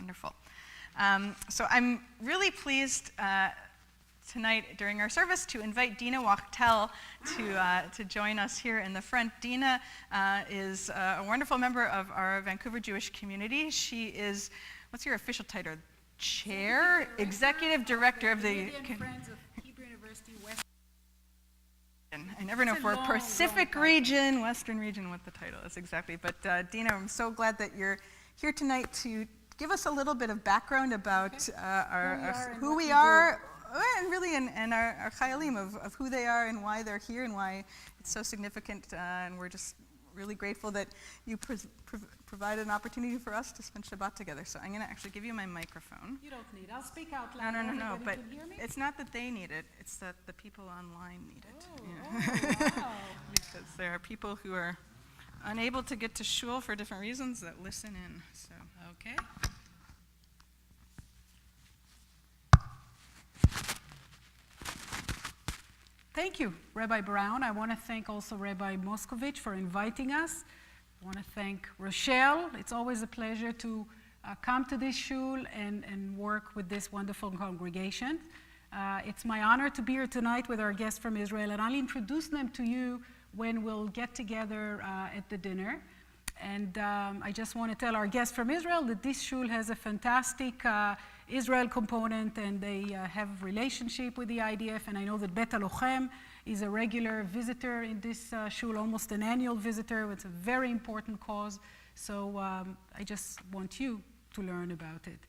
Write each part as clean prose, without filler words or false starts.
wonderful. So I'm really pleased tonight during our service to invite Dina Wachtel to join us here in the front. Dina is a wonderful member of our Vancouver Jewish community. She is, what's your official title? Chair, Executive Director of the Friends of Hebrew University West. I never know if we're Pacific region, Western region, what the title is exactly. But Dina, I'm so glad that you're here tonight to give us a little bit of background about who we are, and really, and our chayalim, of who they are and why they're here and why it's so significant. And we're just really grateful that you provided an opportunity for us to spend Shabbat together. So I'm going to actually give you my microphone. You don't need. I'll speak out loud. No. But can hear me? it's not that they need it; it's that the people online need it. Oh, wow. Because there are people who are unable to get to shul for different reasons that listen in. So Okay. Thank you, Rabbi Brown. I want to thank also Rabbi Moskovich for inviting us. I want to thank Rochelle. It's always a pleasure to come to this shul and work with this wonderful congregation. It's my honor to be here tonight with our guests from Israel, and I'll introduce them to you when we'll get together at the dinner. And I just want to tell our guests from Israel that this shul has a fantastic Israel component, and they have relationship with the IDF, and I know that Bet HaLochem is a regular visitor in this shul, almost an annual visitor. It's a very important cause, so I just want you to learn about it.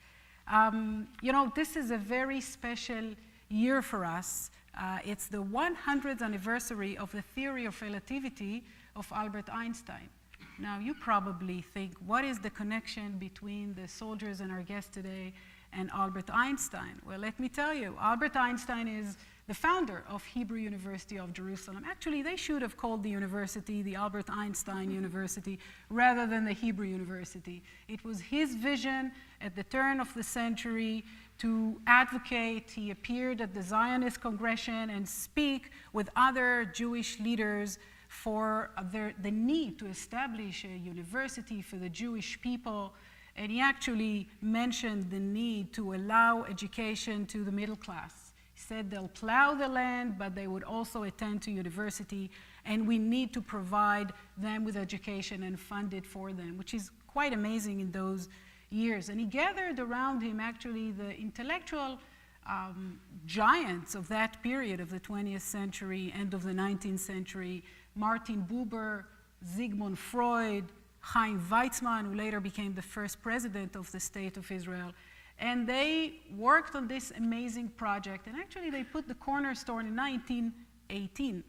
This is a very special year for us. It's the 100th anniversary of the theory of relativity of Albert Einstein. Now, you probably think, what is the connection between the soldiers and our guest today and Albert Einstein? Well, let me tell you, Albert Einstein is the founder of Hebrew University of Jerusalem. Actually, they should have called the university the Albert Einstein University rather than the Hebrew University. It was his vision at the turn of the century to advocate. He appeared at the Zionist Congression and speak with other Jewish leaders for the need to establish a university for the Jewish people. And he actually mentioned the need to allow education to the middle class. He said they'll plow the land, but they would also attend to university, and we need to provide them with education and fund it for them, which is quite amazing in those years. And he gathered around him actually the intellectual giants of that period of the 20th century, end of the 19th century, Martin Buber, Sigmund Freud, Chaim Weizmann, who later became the first president of the State of Israel. And they worked on this amazing project. And actually, they put the cornerstone in 1918.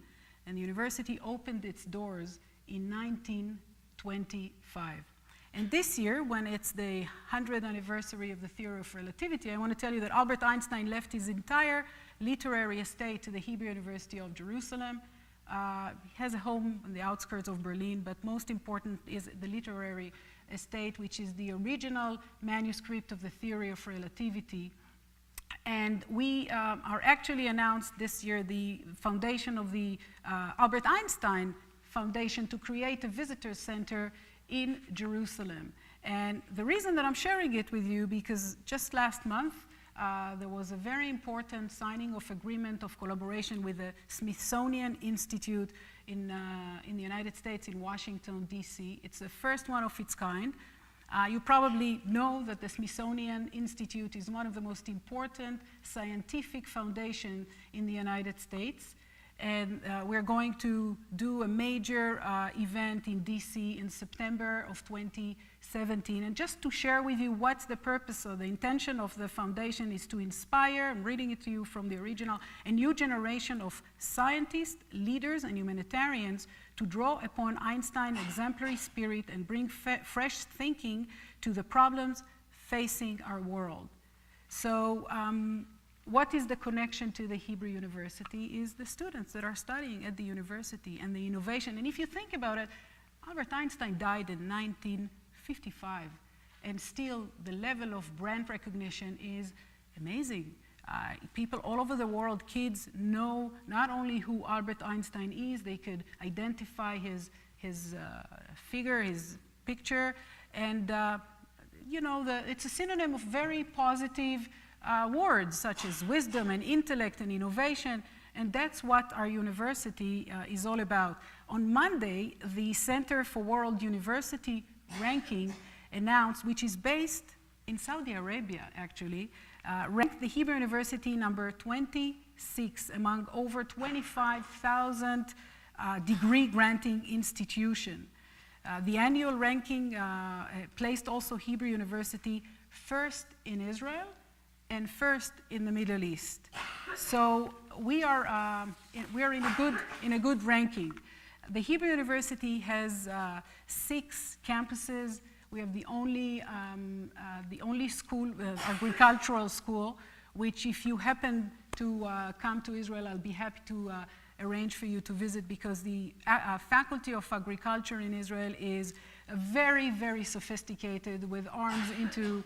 And the university opened its doors in 1925. And this year, when it's the 100th anniversary of the theory of relativity, I want to tell you that Albert Einstein left his entire literary estate to the Hebrew University of Jerusalem. He has a home on the outskirts of Berlin, but most important is the literary estate, which is the original manuscript of the theory of relativity. And we are actually announced this year the foundation of the Albert Einstein Foundation to create a visitor center in Jerusalem. And the reason that I'm sharing it with you, because just last month, there was a very important signing of agreement of collaboration with the Smithsonian Institute in the United States in Washington, D.C. It's the first one of its kind. You probably know that the Smithsonian Institute is one of the most important scientific foundations in the United States. And we're going to do a major event in DC in September of 2017. And just to share with you what's the purpose or the intention of the foundation is to inspire, I'm reading it to you from the original, a new generation of scientists, leaders, and humanitarians to draw upon Einstein's exemplary spirit and bring fresh thinking to the problems facing our world. So, what is the connection to the Hebrew University is the students that are studying at the university and the innovation. And if you think about it, Albert Einstein died in 1955, and still the level of brand recognition is amazing. People all over the world, kids know not only who Albert Einstein is, they could identify his figure, his picture, and it's a synonym of very positive words such as wisdom and intellect and innovation, and that's what our university is all about. On Monday, the Center for World University Ranking announced, which is based in Saudi Arabia actually, ranked the Hebrew University number 26 among over 25,000 degree-granting institutions. The annual ranking placed also Hebrew University first in Israel and first in the Middle East. So we are in a good ranking. The Hebrew University has 6 campuses. We have the only school, agricultural school, which if you happen to come to Israel, I'll be happy to arrange for you to visit, because the Faculty of Agriculture in Israel is very, very sophisticated, with arms into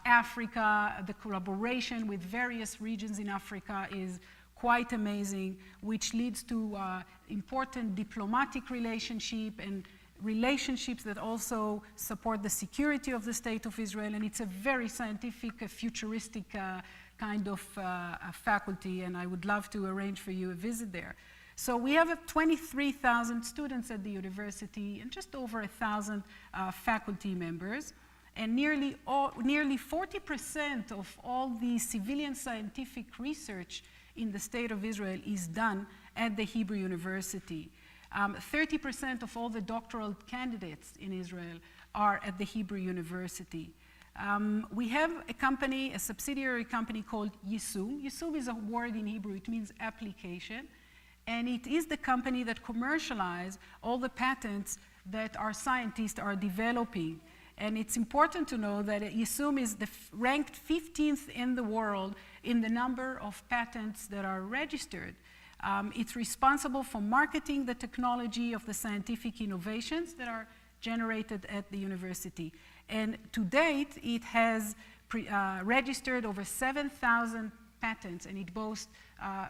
Africa. The collaboration with various regions in Africa is quite amazing, which leads to important diplomatic relationship and relationships that also support the security of the State of Israel. And it's a very scientific, futuristic kind of faculty, and I would love to arrange for you a visit there. So we have 23,000 students at the university and just over 1,000 faculty members. And nearly 40% of all the civilian scientific research in the State of Israel is done at the Hebrew University. 30% of all the doctoral candidates in Israel are at the Hebrew University. We have a company, a subsidiary company called Yisum. Yisum is a word in Hebrew, it means application. And it is the company that commercializes all the patents that our scientists are developing. And it's important to know that Yisum is ranked 15th in the world in the number of patents that are registered. It's responsible for marketing the technology of the scientific innovations that are generated at the university. And to date, it has registered over 7,000 patents, and it boasts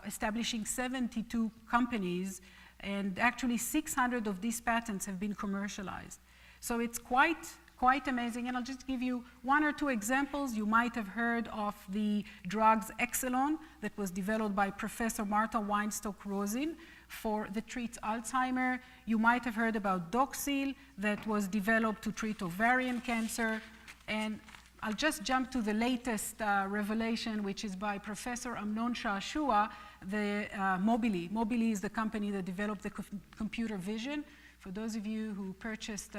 establishing 72 companies, and actually 600 of these patents have been commercialized. So it's quite amazing, and I'll just give you 1 or 2 examples. You might have heard of the drugs Exelon that was developed by Professor Martha Weinstock-Rosin that treats Alzheimer. You might have heard about Doxil that was developed to treat ovarian cancer. And I'll just jump to the latest revelation, which is by Professor Amnon Shashua, the Mobily. Mobily is the company that developed the computer vision. For those of you who purchased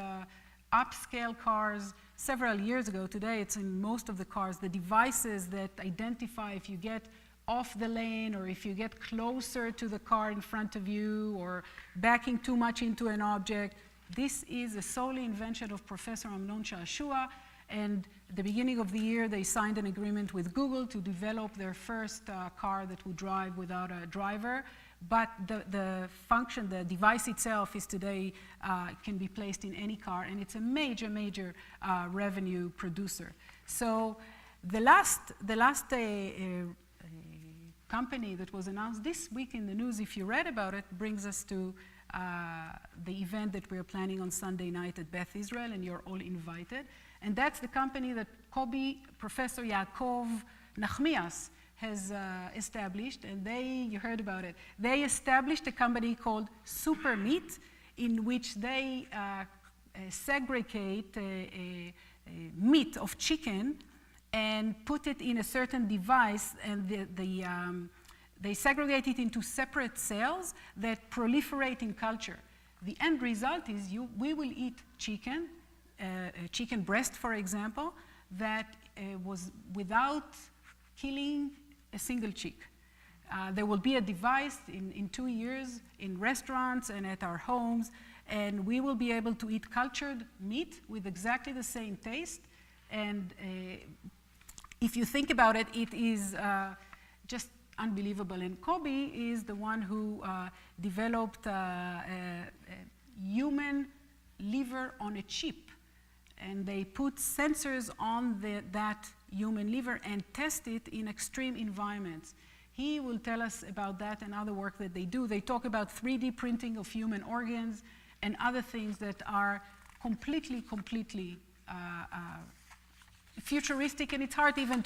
upscale cars several years ago, today it's in most of the cars, the devices that identify if you get off the lane or if you get closer to the car in front of you or backing too much into an object. This is a solely invention of Professor Amnon Shashua, and at the beginning of the year they signed an agreement with Google to develop their first car that would drive without a driver. But the function, the device itself is today, can be placed in any car, and it's a major, major revenue producer. So the last company that was announced this week in the news, if you read about it, brings us to the event that we're planning on Sunday night at Beth Israel, and you're all invited. And that's the company that Professor Yaakov Nachmias has established, and you heard about it. They established a company called Super Meat, in which they segregate meat of chicken and put it in a certain device, and they segregate it into separate cells that proliferate in culture. The end result is we will eat chicken, chicken breast, for example, that was without killing a single chick. There will be a device in 2 years in restaurants and at our homes, and we will be able to eat cultured meat with exactly the same taste. And if you think about it, it is just unbelievable. And Kobe is the one who developed human liver on a chip. And they put sensors on that human liver and test it in extreme environments. He will tell us about that and other work that they do. They talk about 3D printing of human organs and other things that are completely futuristic, and it's hard even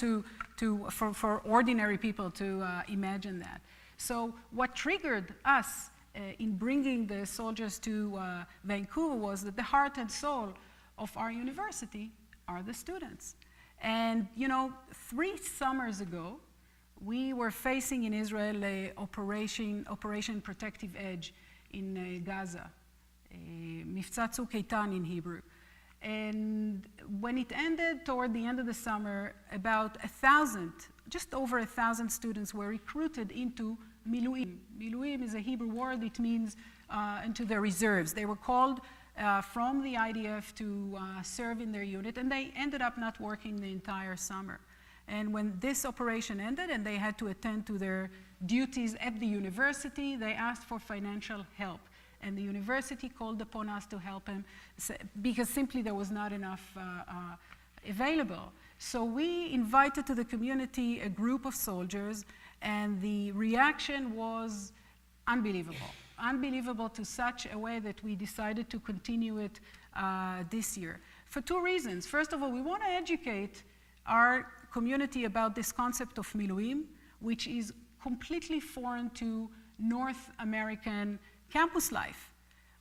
for ordinary people to imagine that. So what triggered us in bringing the soldiers to Vancouver was that the heart and soul of our university are the students. And 3 summers ago, we were facing in Israel a Operation Protective Edge in Gaza, Mifza Tzuk Eitan in Hebrew. And when it ended toward the end of the summer, about 1,000, just over 1,000 students were recruited into Miluim. Miluim is a Hebrew word. It means into the reserves. They were called from the IDF to serve in their unit, and they ended up not working the entire summer. And when this operation ended and they had to attend to their duties at the university, they asked for financial help. And the university called upon us to help them because simply there was not enough available. So we invited to the community a group of soldiers, and the reaction was unbelievable. Unbelievable to such a way that we decided to continue it this year. For 2 reasons. First of all, we want to educate our community about this concept of Miluim, which is completely foreign to North American campus life.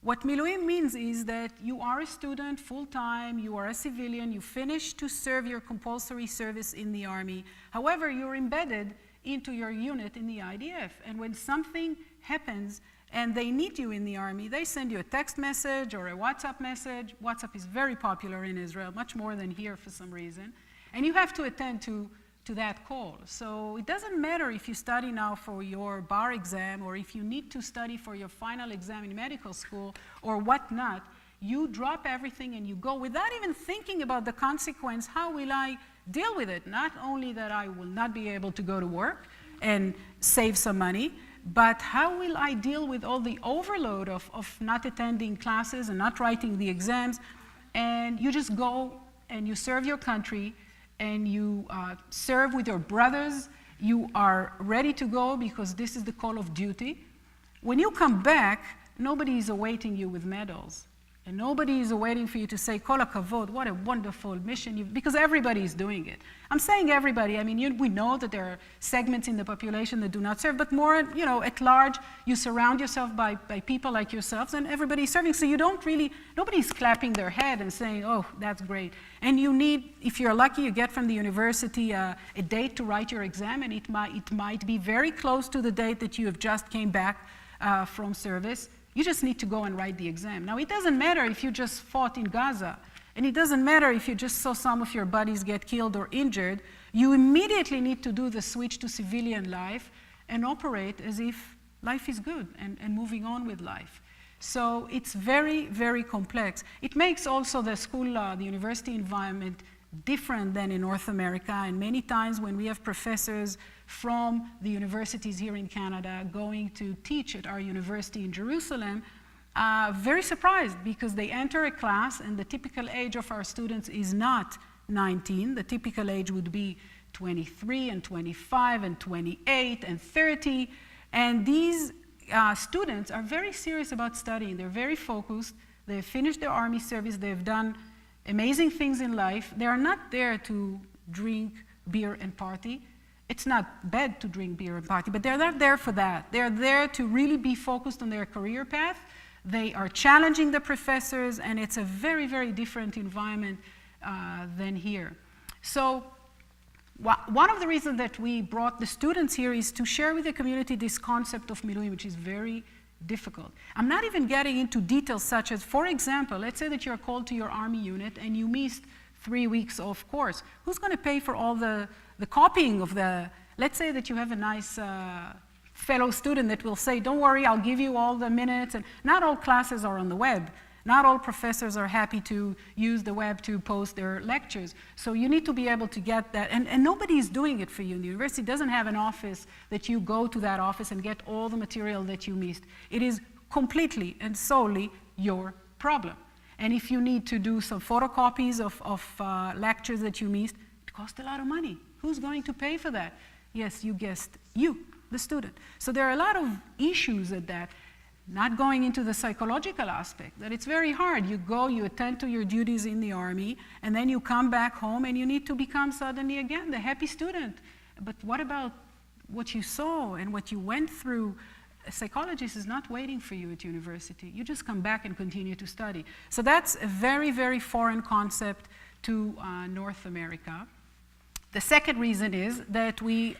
What Miluim means is that you are a student full-time, you are a civilian, you finish to serve your compulsory service in the Army. However, you're embedded into your unit in the IDF. And when something happens and they need you in the Army, they send you a text message or a WhatsApp message. WhatsApp is very popular in Israel, much more than here for some reason. And you have to attend to that call. So it doesn't matter if you study now for your bar exam or if you need to study for your final exam in medical school or whatnot, you drop everything and you go without even thinking about the consequence. How will I deal with it? Not only that I will not be able to go to work and save some money, but how will I deal with all the overload of not attending classes and not writing the exams? And you just go and you serve your country and you serve with your brothers. You are ready to go because this is the call of duty. When you come back, nobody is awaiting you with medals. And nobody is waiting for you to say, Kol HaKavod, what a wonderful mission, because everybody is doing it. I'm saying everybody, I mean, we know that there are segments in the population that do not serve, but more, at large, you surround yourself by people like yourselves, and everybody is serving, so you don't really, nobody's clapping their head and saying, oh, that's great. And you need, if you're lucky, you get from the university a date to write your exam, and it might be very close to the date that you have just came back from service. You just need to go and write the exam. Now, it doesn't matter if you just fought in Gaza, and it doesn't matter if you just saw some of your buddies get killed or injured. You immediately need to do the switch to civilian life and operate as if life is good and moving on with life. So it's very, very complex. It makes also the school, the university environment different than in North America, and many times when we have professors from the universities here in Canada going to teach at our university in Jerusalem, very surprised because they enter a class and the typical age of our students is not 19. The typical age would be 23 and 25 and 28 and 30. And these students are very serious about studying. They're very focused. They've finished their Army service. They've done amazing things in life. They are not there to drink beer and party. It's not bad to drink beer and party, but they're not there for that. They're there to really be focused on their career path. They are challenging the professors, and it's a very, very different environment than here. So one of the reasons that we brought the students here is to share with the community this concept of Miluim, which is very difficult. I'm not even getting into details such as, for example, let's say that you're called to your Army unit and you missed 3 weeks of course. Who's going to pay for all the copying of the, let's say that you have a nice fellow student that will say, don't worry, I'll give you all the minutes. And not all classes are on the web. Not all professors are happy to use the web to post their lectures. So you need to be able to get that. And nobody is doing it for you. The university doesn't have an office that you go to that office and get all the material that you missed. It is completely and solely your problem. And if you need to do some photocopies of lectures that you missed, it costs a lot of money. Who's going to pay for that? Yes, you guessed, you, the student. So there are a lot of issues at that. not going into the psychological aspect, that it's very hard. You go, you attend to your duties in the army, and then you come back home and you need to become suddenly again the happy student. But what about what you saw and what you went through? A psychologist is not waiting for you at university. You just come back and continue to study. So that's a very, very foreign concept to North America. The second reason is that we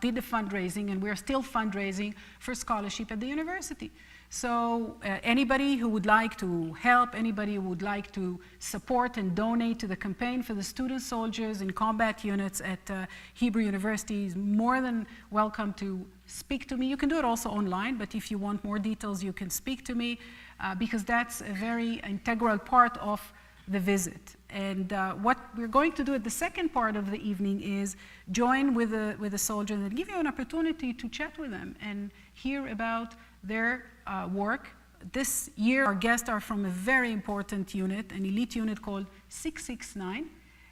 did the fundraising, and we're still fundraising for scholarship at the university. So anybody who would like to help, anybody who would like to support and donate to the campaign for the student soldiers in combat units at Hebrew University is more than welcome to speak to me. You can do it also online, but if you want more details, you can speak to me because that's a very integral part of the visit. And what we're going to do at the second part of the evening is join with the soldiers and give you an opportunity to chat with them and hear about their work. This year, our guests are from a very important unit, an elite unit called 669,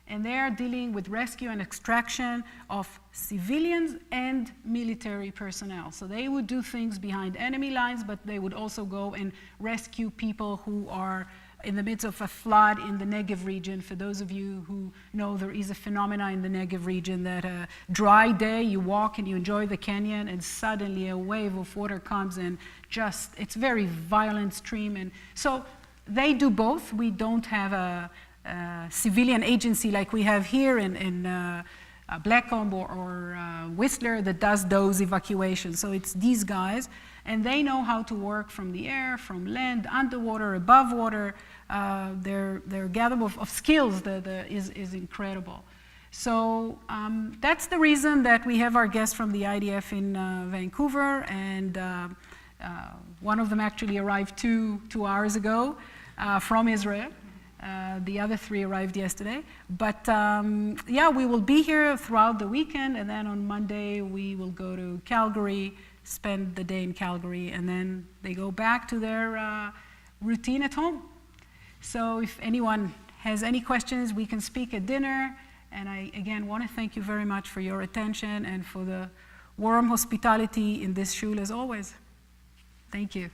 and they are dealing with rescue and extraction of civilians and military personnel. So they would do things behind enemy lines, but they would also go and rescue people who are in the midst of a flood in the Negev region. For those of you who know, there is a phenomena in the Negev region that a dry day, you walk and you enjoy the canyon, and suddenly a wave of water comes and just, it's very violent stream. And so they do both. We don't have a civilian agency like we have here in Blackcomb or Whistler that does those evacuations. So it's these guys, and they know how to work from the air, from land, underwater, above water. Their gathering of skills that is incredible. So that's the reason that we have our guests from the IDF in Vancouver, and one of them actually arrived two hours ago from Israel. The other three arrived yesterday. But yeah, we will be here throughout the weekend, and then on Monday we will go to Calgary, spend the day in Calgary, and then they go back to their routine at home. So if anyone has any questions, we can speak at dinner. And I, again, want to thank you very much for your attention and for the warm hospitality in this shul as always. Thank you.